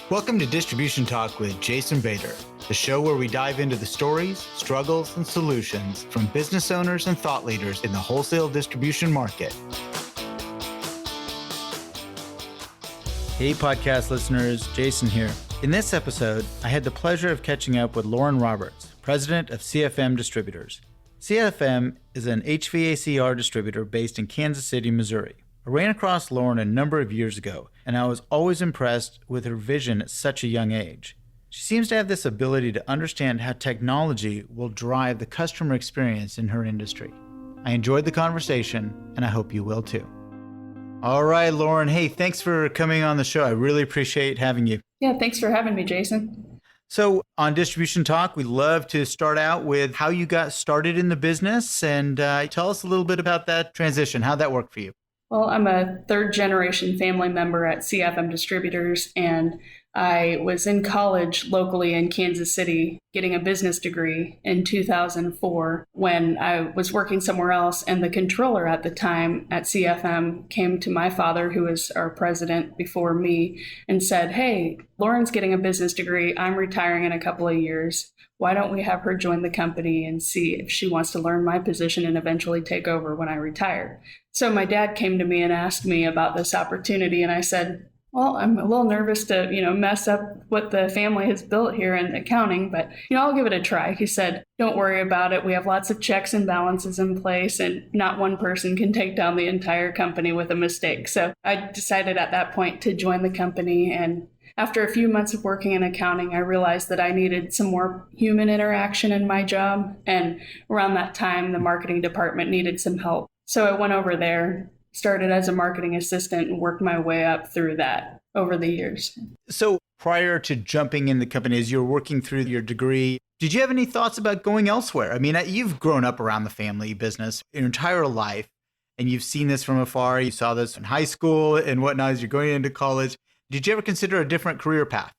Welcome to Distribution Talk with Jason Bader, the show where we dive into the stories, struggles, and solutions from business owners and thought leaders in the wholesale distribution market. Hey, podcast listeners, Jason here. In this episode, I had the pleasure of catching up with Lauren Roberts, president of CFM Distributors. CFM is an HVACR distributor based in Kansas City, Missouri. I ran across Lauren a number of years ago, and I was always impressed with her vision at such a young age. She seems to have this ability to understand how technology will drive the customer experience in her industry. I enjoyed the conversation, and I hope you will too. All right, Lauren. Hey, thanks for coming on the show. I really appreciate having you. Yeah, thanks for having me, Jason. So on Distribution Talk, we love to start out with how you got started in the business, and tell us a little bit about that transition. How'd that work for you? Well, I'm a third generation family member at CFM Distributors, and I was in college locally in Kansas City getting a business degree in 2004 when I was working somewhere else, and the controller at the time at CFM came to my father, who was our president before me, and said, "Hey, Lauren's getting a business degree. I'm retiring in a couple of years. Why don't we have her join the company and see if she wants to learn my position and eventually take over when I retire?" So my dad came to me and asked me about this opportunity, and I said, well, I'm a little nervous to, mess up what the family has built here in accounting, but, I'll give it a try. He said, don't worry about it. We have lots of checks and balances in place, and not one person can take down the entire company with a mistake. So I decided at that point to join the company, and after a few months of working in accounting, I realized that I needed some more human interaction in my job. And around that time, the marketing department needed some help. So I went over there, started as a marketing assistant, and worked my way up through that over the years. So prior to jumping in the company, as you were working through your degree, did you have any thoughts about going elsewhere? I mean, you've grown up around the family business your entire life, and you've seen this from afar. You saw this in high school and whatnot as you're going into college. Did you ever consider a different career path?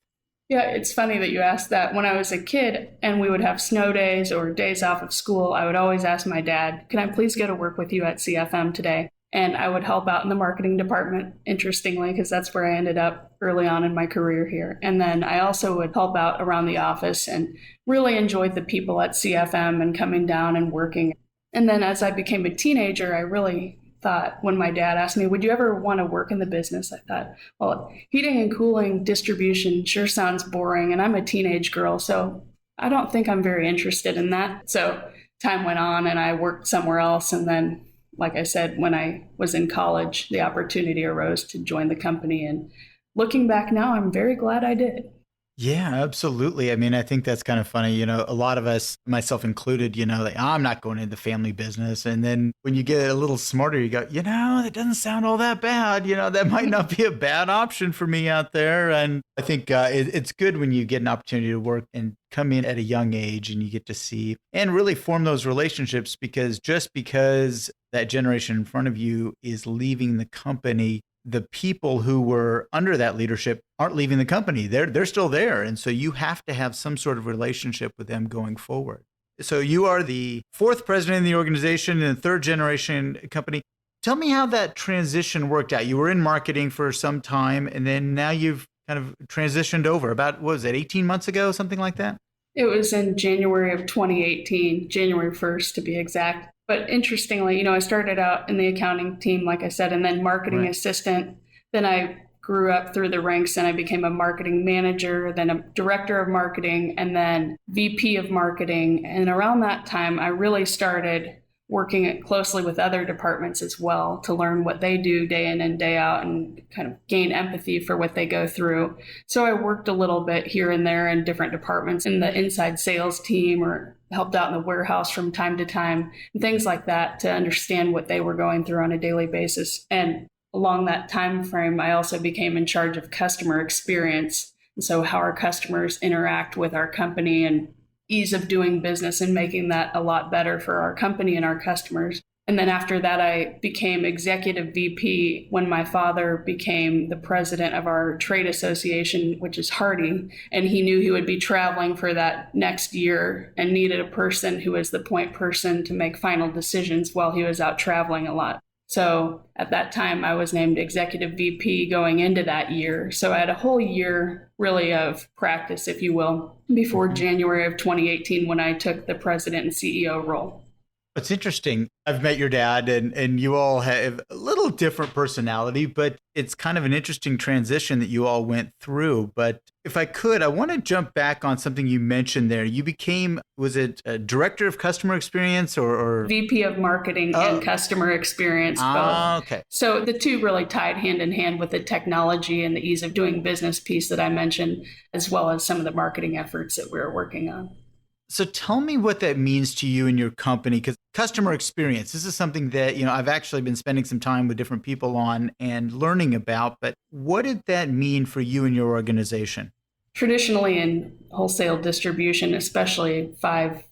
Yeah, it's funny that you asked that. When I was a kid and we would have snow days or days off of school, I would always ask my dad, can I please go to work with you at CFM today? And I would help out in the marketing department, interestingly, because that's where I ended up early on in my career here. And then I also would help out around the office and really enjoyed the people at CFM and coming down and working. And then as I became a teenager, I really thought, when my dad asked me, would you ever want to work in the business? I thought, well, heating and cooling distribution sure sounds boring, and I'm a teenage girl, so I don't think I'm very interested in that. So time went on and I worked somewhere else. And then, like I said, when I was in college, the opportunity arose to join the company. And looking back now, I'm very glad I did. Yeah, absolutely. I mean, I think that's kind of funny. A lot of us, myself included, like, I'm not going into the family business. And then when you get a little smarter, you go, that doesn't sound all that bad. That might not be a bad option for me out there. And I think it's good when you get an opportunity to work and come in at a young age and you get to see and really form those relationships, because just because that generation in front of you is leaving the company, the people who were under that leadership aren't leaving the company. They're still there. And so you have to have some sort of relationship with them going forward. So you are the fourth president of the organization and a third generation company. Tell me how that transition worked out. You were in marketing for some time, and then now you've kind of transitioned over about, what was it, 18 months ago, something like that? It was in January of 2018, January 1st to be exact. But interestingly, I started out in the accounting team, like I said, and then marketing assistant. Then I grew up through the ranks and I became a marketing manager, then a director of marketing, and then VP of marketing. And around that time, I really started working closely with other departments as well to learn what they do day in and day out and kind of gain empathy for what they go through. So I worked a little bit here and there in different departments in the inside sales team, or helped out in the warehouse from time to time, and things like that, to understand what they were going through on a daily basis. And along that time frame, I also became in charge of customer experience. And so how our customers interact with our company and ease of doing business, and making that a lot better for our company and our customers. And then after that, I became executive VP when my father became the president of our trade association, which is HARDI. And he knew he would be traveling for that next year and needed a person who was the point person to make final decisions while he was out traveling a lot. So at that time, I was named executive VP going into that year. So I had a whole year really of practice, if you will, before January of 2018 when I took the president and CEO role. It's interesting. I've met your dad and you all have a little different personality, but it's kind of an interesting transition that you all went through. But if I could, I want to jump back on something you mentioned there. You became, was it a director of customer experience or VP of marketing and customer experience, both. Okay. So the two really tied hand in hand with the technology and the ease of doing business piece that I mentioned, as well as some of the marketing efforts that we were working on. So tell me what that means to you and your company, because customer experience, this is something that, I've actually been spending some time with different people on and learning about, but what did that mean for you and your organization? Traditionally in wholesale distribution, especially 5+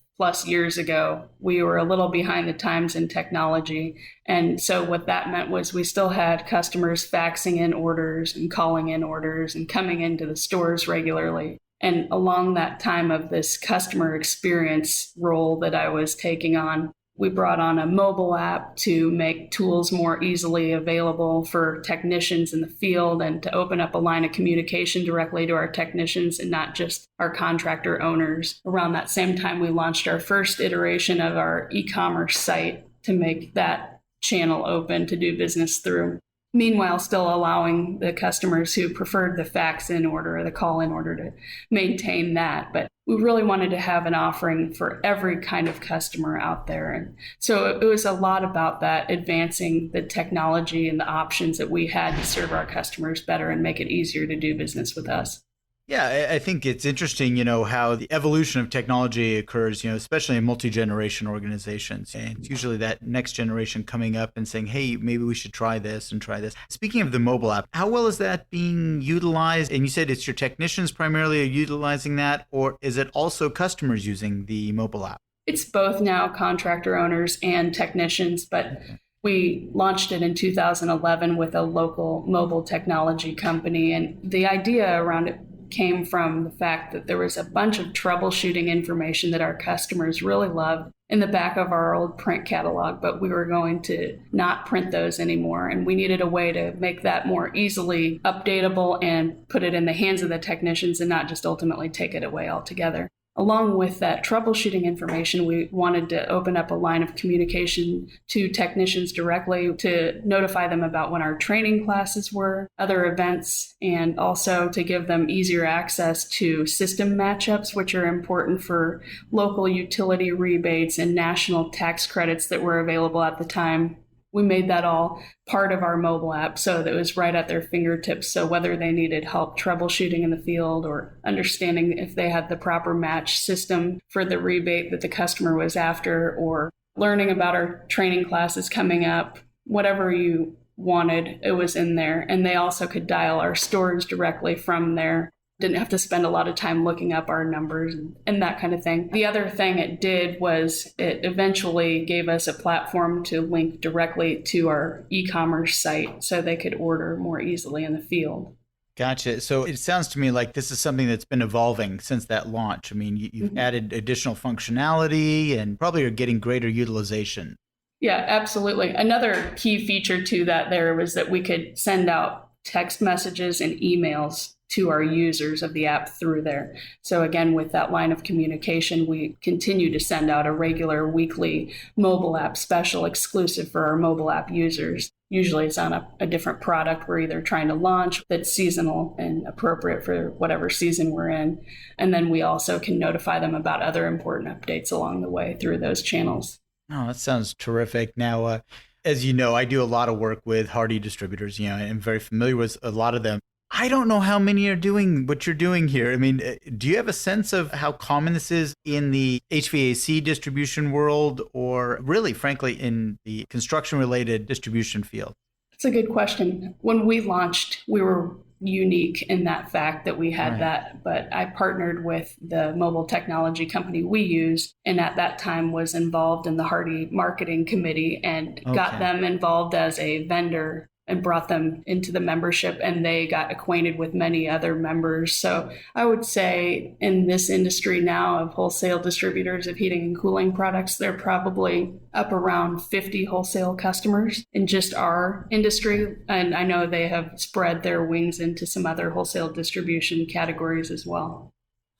years ago, we were a little behind the times in technology. And so what that meant was we still had customers faxing in orders and calling in orders and coming into the stores regularly. And along that time of this customer experience role that I was taking on, we brought on a mobile app to make tools more easily available for technicians in the field and to open up a line of communication directly to our technicians and not just our contractor owners. Around that same time, we launched our first iteration of our e-commerce site to make that channel open to do business through. Meanwhile, still allowing the customers who preferred the fax in order or the call in order to maintain that. But we really wanted to have an offering for every kind of customer out there. And so it was a lot about that, advancing the technology and the options that we had to serve our customers better and make it easier to do business with us. Yeah, I think it's interesting, how the evolution of technology occurs, especially in multi-generation organizations. And it's usually that next generation coming up and saying, hey, maybe we should try this and try this. Speaking of the mobile app, how well is that being utilized? And you said it's your technicians primarily are utilizing that, or is it also customers using the mobile app? It's both now, contractor owners and technicians, but we launched it in 2011 with a local mobile technology company. And the idea around it came from the fact that there was a bunch of troubleshooting information that our customers really loved in the back of our old print catalog, but we were going to not print those anymore. And we needed a way to make that more easily updatable and put it in the hands of the technicians and not just ultimately take it away altogether. Along with that troubleshooting information, we wanted to open up a line of communication to technicians directly to notify them about when our training classes were, other events, and also to give them easier access to system matchups, which are important for local utility rebates and national tax credits that were available at the time. We made that all part of our mobile app so that it was right at their fingertips. So whether they needed help troubleshooting in the field or understanding if they had the proper match system for the rebate that the customer was after, or learning about our training classes coming up, whatever you wanted, it was in there. And they also could dial our stores directly from there. Didn't have to spend a lot of time looking up our numbers and that kind of thing. The other thing it did was it eventually gave us a platform to link directly to our e-commerce site so they could order more easily in the field. Gotcha. So it sounds to me like this is something that's been evolving since that launch. I mean, you've added additional functionality and probably are getting greater utilization. Yeah, absolutely. Another key feature to that there was that we could send out text messages and emails to our users of the app through there. So again, with that line of communication, we continue to send out a regular weekly mobile app special exclusive for our mobile app users. Usually it's on a different product we're either trying to launch that's seasonal and appropriate for whatever season we're in. And then we also can notify them about other important updates along the way through those channels. Oh, that sounds terrific. Now, as you know, I do a lot of work with HARDI distributors, and I'm very familiar with a lot of them. I don't know how many are doing what you're doing here. I mean, do you have a sense of how common this is in the HVAC distribution world or really, frankly, in the construction-related distribution field? That's a good question. When we launched, we were unique in that fact that we had that, but I partnered with the mobile technology company we use, and at that time was involved in the HARDI marketing committee and got them involved as a vendor and brought them into the membership, and they got acquainted with many other members. So I would say in this industry now of wholesale distributors of heating and cooling products, they're probably up around 50 wholesale customers in just our industry. And I know they have spread their wings into some other wholesale distribution categories as well.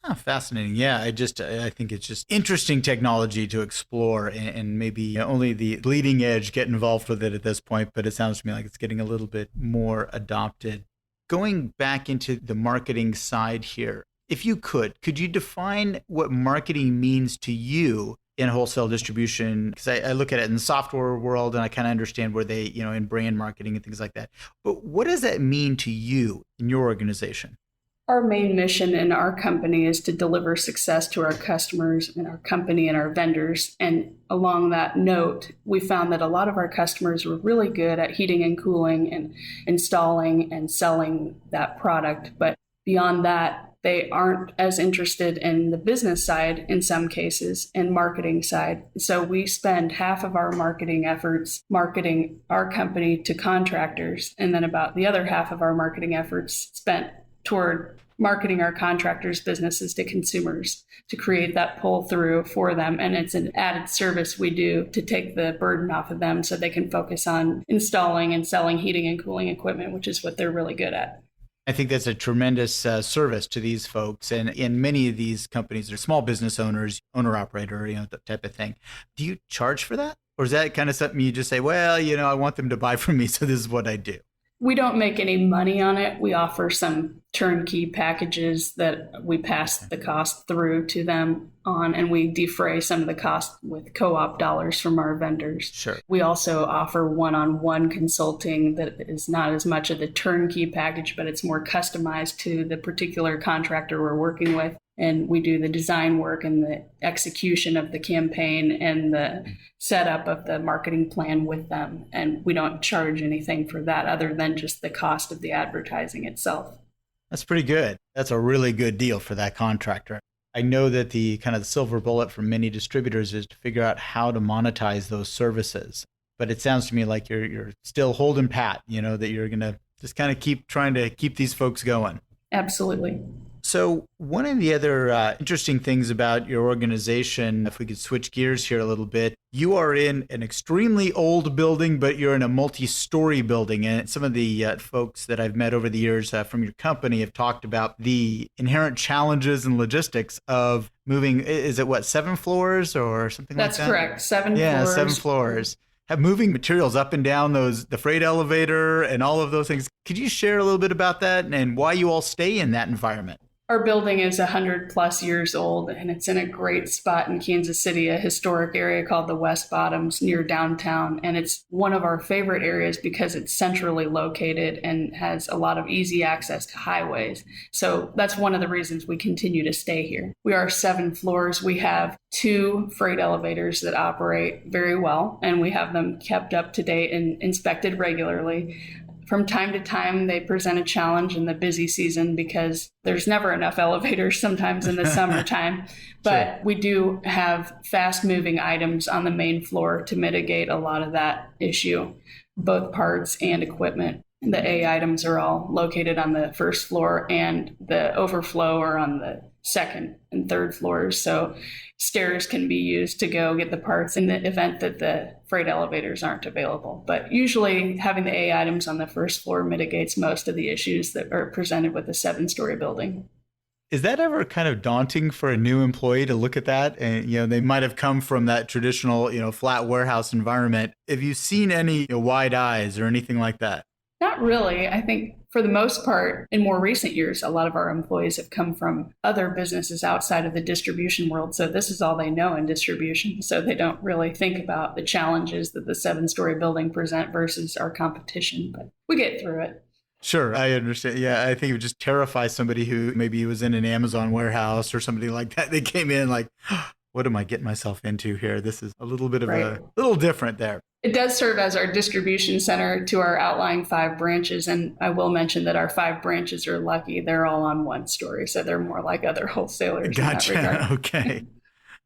Oh, fascinating. Yeah, I think it's just interesting technology to explore, and maybe only the bleeding edge get involved with it at this point, but it sounds to me like it's getting a little bit more adopted. Going back into the marketing side here, if you could you define what marketing means to you in wholesale distribution? Because I look at it in the software world and I kind of understand where they, in brand marketing and things like that. But what does that mean to you in your organization? Our main mission in our company is to deliver success to our customers and our company and our vendors. And along that note, we found that a lot of our customers were really good at heating and cooling and installing and selling that product. But beyond that, they aren't as interested in the business side in some cases and marketing side. So we spend half of our marketing efforts marketing our company to contractors, and then about the other half of our marketing efforts spent toward marketing our contractors' businesses to consumers to create that pull through for them. And it's an added service we do to take the burden off of them so they can focus on installing and selling heating and cooling equipment, which is what they're really good at. I think that's a tremendous service to these folks. And in many of these companies, they're small business owners, owner-operator, that type of thing. Do you charge for that? Or is that kind of something you just say, well, I want them to buy from me, so this is what I do? We don't make any money on it. We offer some turnkey packages that we pass the cost through to them on, and we defray some of the cost with co-op dollars from our vendors. Sure. We also offer one-on-one consulting that is not as much of the turnkey package, but it's more customized to the particular contractor we're working with. And we do the design work and the execution of the campaign and the setup of the marketing plan with them. And we don't charge anything for that other than just the cost of the advertising itself. That's pretty good. That's a really good deal for that contractor. I know that the kind of the silver bullet for many distributors is to figure out how to monetize those services. But it sounds to me like you're still holding pat, that you're going to just kind of keep trying to keep these folks going. Absolutely. So one of the other interesting things about your organization, if we could switch gears here a little bit, you are in an extremely old building, but you're in a multi-story building. And some of the folks that I've met over the years from your company have talked about the inherent challenges and logistics of moving, is it 7 floors or something like that? That's correct. 7 floors. Yeah, 7 floors. Have moving materials up and down the freight elevator and all of those things. Could you share a little bit about that and why you all stay in that environment? Our building is 100 plus years old, and it's in a great spot in Kansas City, a historic area called the West Bottoms near downtown. And it's one of our favorite areas because it's centrally located and has a lot of easy access to highways. So that's one of the reasons we continue to stay here. We are 7 floors. We have 2 freight elevators that operate very well, and we have them kept up to date and inspected regularly. From time to time, they present a challenge in the busy season because there's never enough elevators sometimes in the summertime. But sure, we do have fast-moving items on the main floor to mitigate a lot of that issue, both parts and equipment. The A items are all located on the first floor, and the overflow are on the second and third floors. So stairs can be used to go get the parts in the event that the freight elevators aren't available. But usually having the A items on the first floor mitigates most of the issues that are presented with a 7-story building. Is that ever kind of daunting for a new employee to look at that? And, they might have come from that traditional, flat warehouse environment. Have you seen any wide eyes or anything like that? Not really. I think for the most part, in more recent years, a lot of our employees have come from other businesses outside of the distribution world. So this is all they know in distribution. So they don't really think about the challenges that the 7-story building present versus our competition. But we get through it. Sure, I understand. Yeah, I think it would just terrify somebody who maybe was in an Amazon warehouse or somebody like that. They came in like, what am I getting myself into here? This is a little bit of a little different there. It does serve as our distribution center to our outlying 5 branches. And I will mention that our 5 branches are lucky. They're all on 1 story. So they're more like other wholesalers. Gotcha. Okay.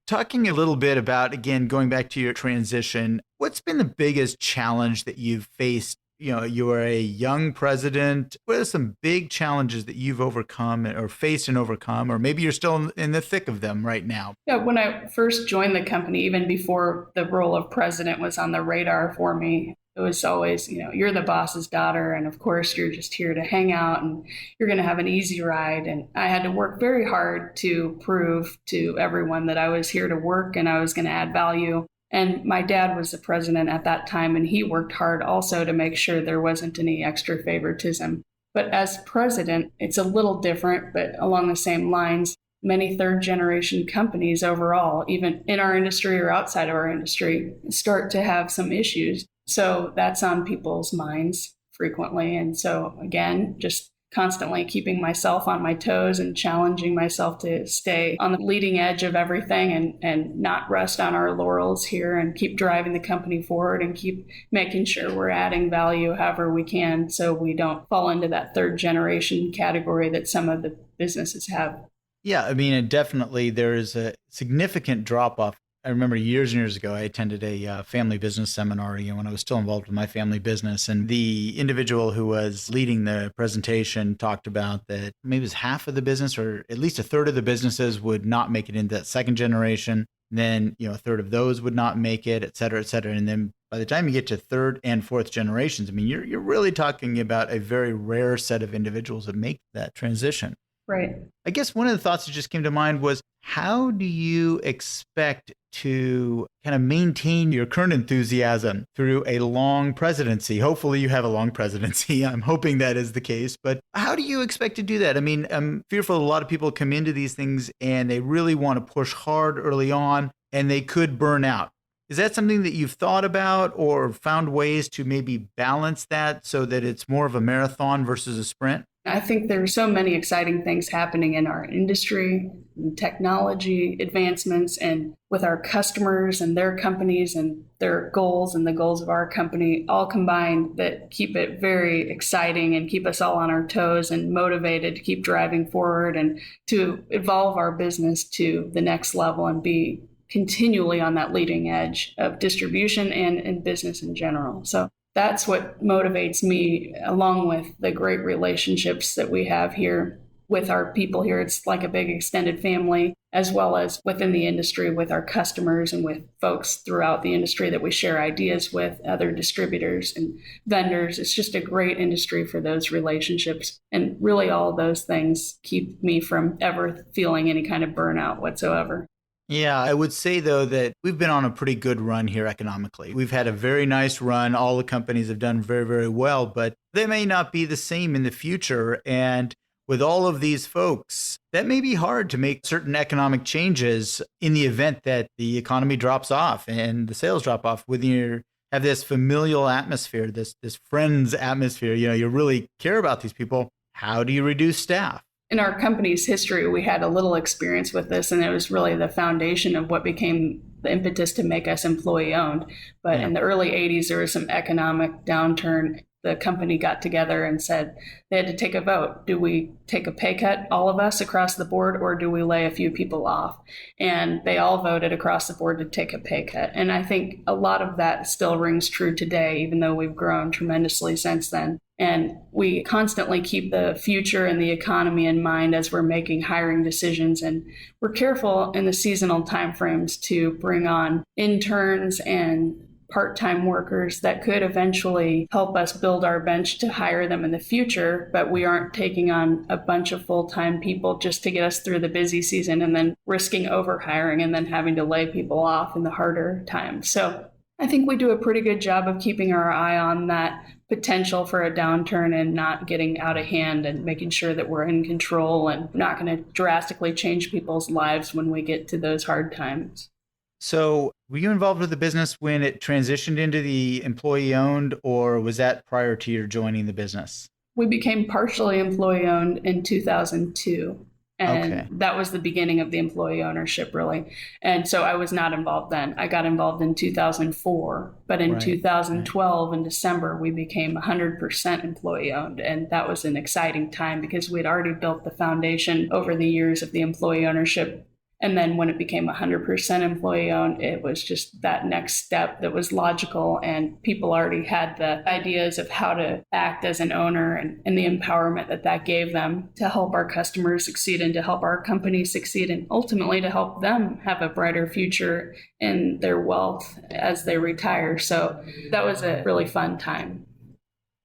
Talking a little bit about, again, going back to your transition, what's been the biggest challenge that you've faced You were a young president. What are some big challenges that you've overcome or faced and overcome, or maybe you're still in the thick of them right now? Yeah, when I first joined the company, even before the role of president was on the radar for me, it was always, you're the boss's daughter. And of course, you're just here to hang out and you're going to have an easy ride. And I had to work very hard to prove to everyone that I was here to work and I was going to add value. And my dad was the president at that time, and he worked hard also to make sure there wasn't any extra favoritism. But as president, it's a little different, but along the same lines. Many third generation companies overall, even in our industry or outside of our industry, start to have some issues. So that's on people's minds frequently. And so again, just constantly keeping myself on my toes and challenging myself to stay on the leading edge of everything and not rest on our laurels here and keep driving the company forward and keep making sure we're adding value however we can so we don't fall into that third generation category that some of the businesses have. Yeah, I mean, definitely there is a significant drop off. I remember years and years ago, I attended a family business seminar, when I was still involved with my family business. And the individual who was leading the presentation talked about that maybe it was half of the business or at least a third of the businesses would not make it into that second generation. Then, a third of those would not make it, et cetera, et cetera. And then by the time you get to third and fourth generations, I mean, you're really talking about a very rare set of individuals that make that transition. Right. I guess one of the thoughts that just came to mind was, how do you expect to kind of maintain your current enthusiasm through a long presidency? Hopefully you have a long presidency. I'm hoping that is the case. But how do you expect to do that? I mean, I'm fearful a lot of people come into these things and they really want to push hard early on and they could burn out. Is that something that you've thought about or found ways to maybe balance that so that it's more of a marathon versus a sprint? I think there are so many exciting things happening in our industry, technology advancements, and with our customers and their companies and their goals and the goals of our company all combined that keep it very exciting and keep us all on our toes and motivated to keep driving forward and to evolve our business to the next level and be continually on that leading edge of distribution and in business in general. So that's what motivates me, along with the great relationships that we have here with our people here. It's like a big extended family, as well as within the industry with our customers and with folks throughout the industry that we share ideas with, other distributors and vendors. It's just a great industry for those relationships. And really all those things keep me from ever feeling any kind of burnout whatsoever. Yeah, I would say, though, that we've been on a pretty good run here economically. We've had a very nice run. All the companies have done very, very well, but they may not be the same in the future. And with all of these folks, that may be hard to make certain economic changes in the event that the economy drops off and the sales drop off. When you have this familial atmosphere, this friends atmosphere, you really care about these people. How do you reduce staff? In our company's history, we had a little experience with this, and it was really the foundation of what became the impetus to make us employee-owned. But in the early 80s, there was some economic downturn. The company got together and said they had to take a vote. Do we take a pay cut, all of us across the board, or do we lay a few people off? And they all voted across the board to take a pay cut. And I think a lot of that still rings true today, even though we've grown tremendously since then. And we constantly keep the future and the economy in mind as we're making hiring decisions. And we're careful in the seasonal timeframes to bring on interns and part-time workers that could eventually help us build our bench to hire them in the future, but we aren't taking on a bunch of full-time people just to get us through the busy season and then risking overhiring and then having to lay people off in the harder times. So I think we do a pretty good job of keeping our eye on that potential for a downturn and not getting out of hand and making sure that we're in control and not going to drastically change people's lives when we get to those hard times. So were you involved with the business when it transitioned into the employee-owned, or was that prior to your joining the business? We became partially employee-owned in 2002. And that was the beginning of the employee ownership, really. And so I was not involved then. I got involved in 2004. But in 2012, in December, we became 100% employee owned. And that was an exciting time because we'd already built the foundation over the years of the employee ownership And then when it became 100% employee owned, it was just that next step that was logical. And people already had the ideas of how to act as an owner and the empowerment that that gave them to help our customers succeed and to help our company succeed and ultimately to help them have a brighter future in their wealth as they retire. So that was a really fun time.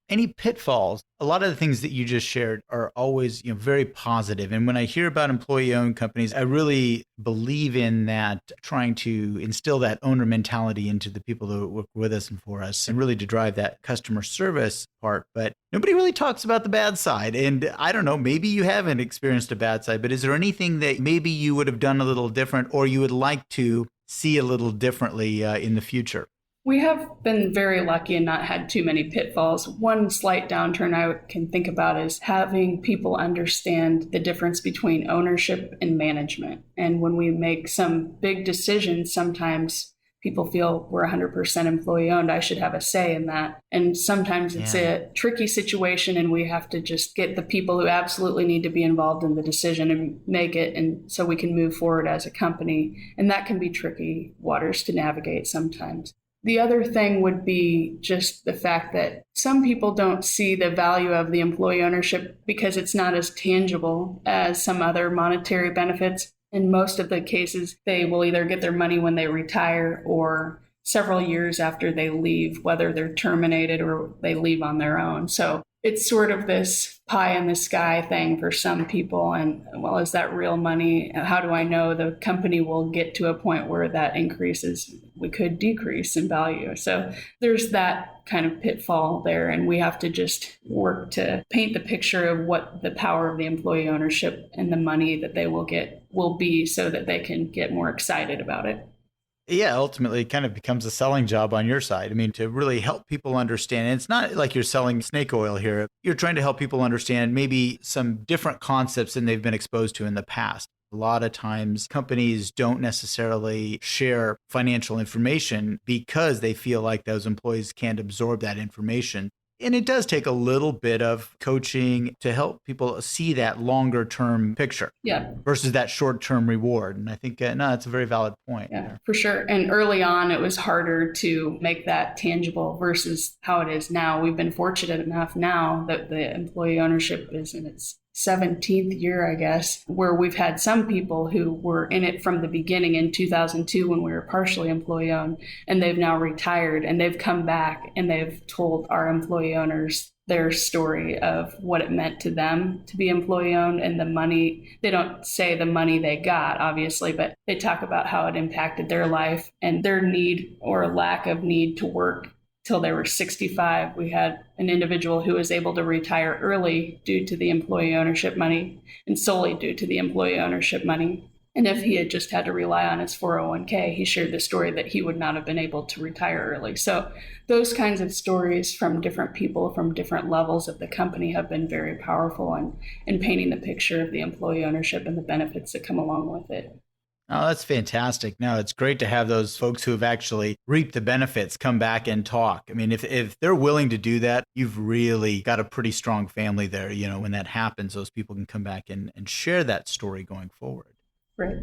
Any pitfalls? A lot of the things that you just shared are always, very positive. And when I hear about employee-owned companies, I really believe in that, trying to instill that owner mentality into the people that work with us and for us, and really to drive that customer service part. But nobody really talks about the bad side. And I don't know, maybe you haven't experienced a bad side, but is there anything that maybe you would have done a little different, or you would like to see a little differently in the future? We have been very lucky and not had too many pitfalls. One slight downturn I can think about is having people understand the difference between ownership and management. And when we make some big decisions, sometimes people feel we're 100% employee owned. I should have a say in that. And sometimes it's a tricky situation and we have to just get the people who absolutely need to be involved in the decision and make it. And so we can move forward as a company. And that can be tricky waters to navigate sometimes. The other thing would be just the fact that some people don't see the value of the employee ownership because it's not as tangible as some other monetary benefits. In most of the cases, they will either get their money when they retire or several years after they leave, whether they're terminated or they leave on their own. So it's sort of this pie in the sky thing for some people. And well, is that real money? How do I know the company will get to a point where that increases? We could decrease in value. So there's that kind of pitfall there. And we have to just work to paint the picture of what the power of the employee ownership and the money that they will get will be so that they can get more excited about it. Yeah, ultimately, it kind of becomes a selling job on your side. I mean, to really help people understand. And it's not like you're selling snake oil here. You're trying to help people understand maybe some different concepts than they've been exposed to in the past. A lot of times, companies don't necessarily share financial information because they feel like those employees can't absorb that information. And it does take a little bit of coaching to help people see that longer term picture versus that short term reward. And I think, no, that's a very valid point. Yeah, for sure. And early on, it was harder to make that tangible versus how it is now. We've been fortunate enough now that the employee ownership is in its 17th year, I guess, where we've had some people who were in it from the beginning in 2002 when we were partially employee owned, and they've now retired and they've come back and they've told our employee owners their story of what it meant to them to be employee owned and the money. They don't say the money they got, obviously, but they talk about how it impacted their life and their need or lack of need to work till they were 65. We had an individual who was able to retire early due to the employee ownership money and solely due to the employee ownership money. And if he had just had to rely on his 401k, he shared the story that he would not have been able to retire early. So those kinds of stories from different people from different levels of the company have been very powerful in painting the picture of the employee ownership and the benefits that come along with it. Oh, that's fantastic. No, it's great to have those folks who have actually reaped the benefits come back and talk. I mean, if they're willing to do that, you've really got a pretty strong family there. When that happens, those people can come back and share that story going forward. Right.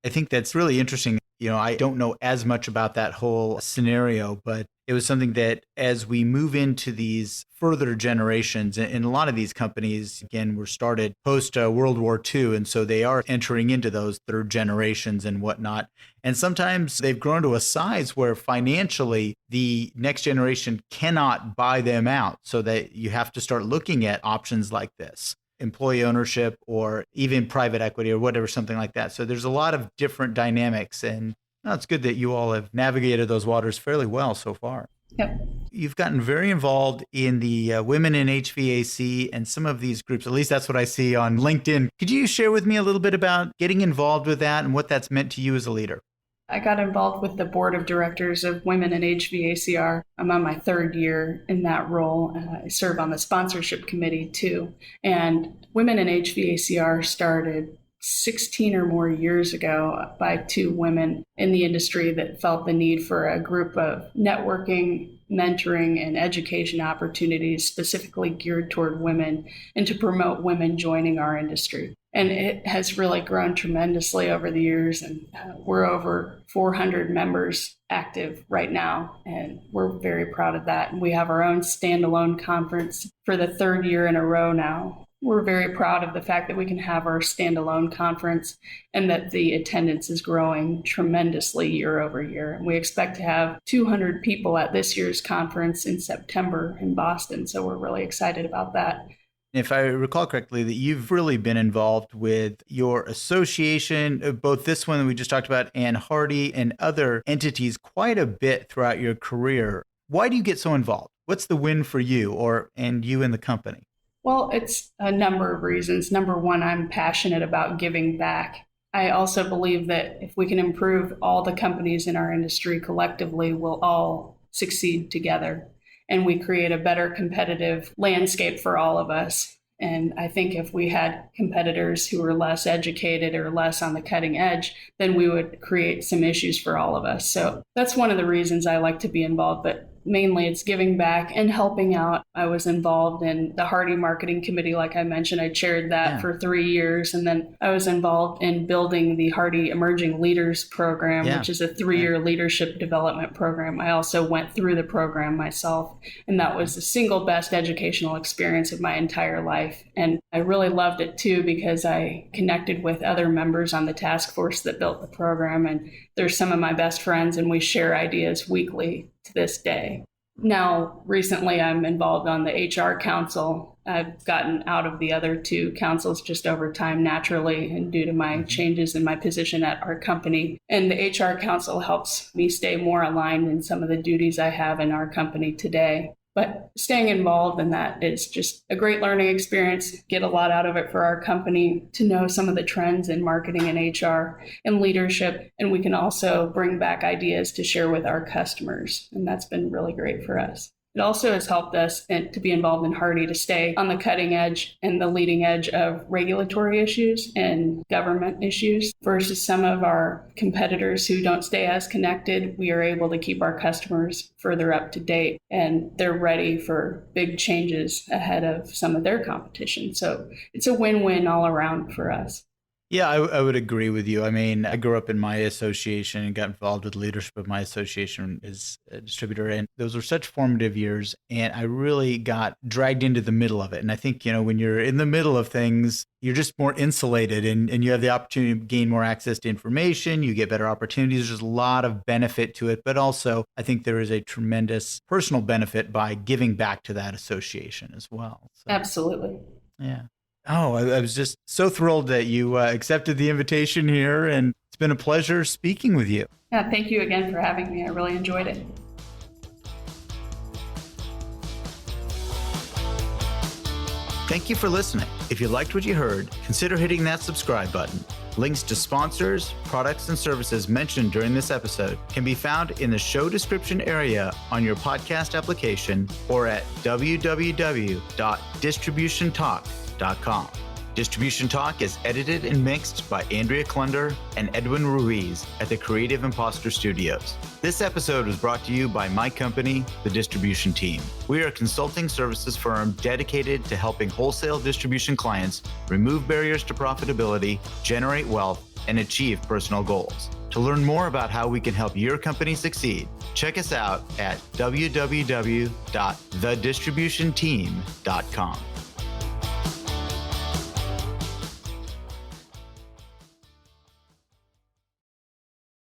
I think that's really interesting. I don't know as much about that whole scenario, but it was something that as we move into these further generations, and a lot of these companies, again, were started post World War II. And so they are entering into those third generations and whatnot. And sometimes they've grown to a size where financially the next generation cannot buy them out, so that you have to start looking at options like this. Employee ownership or even private equity or whatever, something like that. So there's a lot of different dynamics, and it's good that you all have navigated those waters fairly well so far. Yep. You've gotten very involved in the women in HVAC and some of these groups. At least that's what I see on LinkedIn. Could you share with me a little bit about getting involved with that and what that's meant to you as a leader? I got involved with the board of directors of Women in HVACR. I'm on my third year in that role. I serve on the sponsorship committee too. And Women in HVACR started 16 or more years ago by two women in the industry that felt the need for a group of networking, mentoring, and education opportunities specifically geared toward women and to promote women joining our industry. And it has really grown tremendously over the years. And we're over 400 members active right now. And we're very proud of that. And we have our own standalone conference for the third year in a row now. We're very proud of the fact that we can have our standalone conference and that the attendance is growing tremendously year over year. And we expect to have 200 people at this year's conference in September in Boston. So we're really excited about that. If I recall correctly, that you've really been involved with your association, both this one that we just talked about and HARDI and other entities quite a bit throughout your career. Why do you get so involved? What's the win for you and you and the company? Well, it's a number of reasons. Number one, I'm passionate about giving back. I also believe that if we can improve all the companies in our industry collectively, we'll all succeed together. And we create a better competitive landscape for all of us. And I think if we had competitors who were less educated or less on the cutting edge, then we would create some issues for all of us. So that's one of the reasons I like to be involved. But mainly it's giving back and helping out. I was involved in the HARDI marketing committee. Like I mentioned, I chaired that for 3 years. And then I was involved in building the HARDI Emerging Leaders program, which is a 3-year leadership development program. I also went through the program myself. And that was the single best educational experience of my entire life. And I really loved it too, because I connected with other members on the task force that built the program. And they're some of my best friends, and we share ideas weekly to this day. Now, recently, I'm involved on the HR council. I've gotten out of the other 2 councils just over time naturally and due to my changes in my position at our company. And the HR council helps me stay more aligned in some of the duties I have in our company today. But staying involved in that is just a great learning experience. Get a lot out of it for our company to know some of the trends in marketing and HR and leadership. And we can also bring back ideas to share with our customers. And that's been really great for us. It also has helped us to be involved in HARDI to stay on the cutting edge and the leading edge of regulatory issues and government issues versus some of our competitors who don't stay as connected. We are able to keep our customers further up to date, and they're ready for big changes ahead of some of their competition. So it's a win-win all around for us. Yeah, I would agree with you. I mean, I grew up in my association and got involved with the leadership of my association as a distributor. And those were such formative years. And I really got dragged into the middle of it. And I think, when you're in the middle of things, you're just more insulated and you have the opportunity to gain more access to information. You get better opportunities. There's a lot of benefit to it. But also, I think there is a tremendous personal benefit by giving back to that association as well. So, absolutely. Yeah. Oh, I was just so thrilled that you accepted the invitation here, and it's been a pleasure speaking with you. Yeah, thank you again for having me. I really enjoyed it. Thank you for listening. If you liked what you heard, consider hitting that subscribe button. Links to sponsors, products, and services mentioned during this episode can be found in the show description area on your podcast application or at www.distributiontalk.com. Distribution Talk is edited and mixed by Andrea Klunder and Edwin Ruiz at the Creative Imposter Studios. This episode was brought to you by my company, the Distribution Team. We are a consulting services firm dedicated to helping wholesale distribution clients remove barriers to profitability, generate wealth, and achieve personal goals. To learn more about how we can help your company succeed, check us out at www.thedistributionteam.com.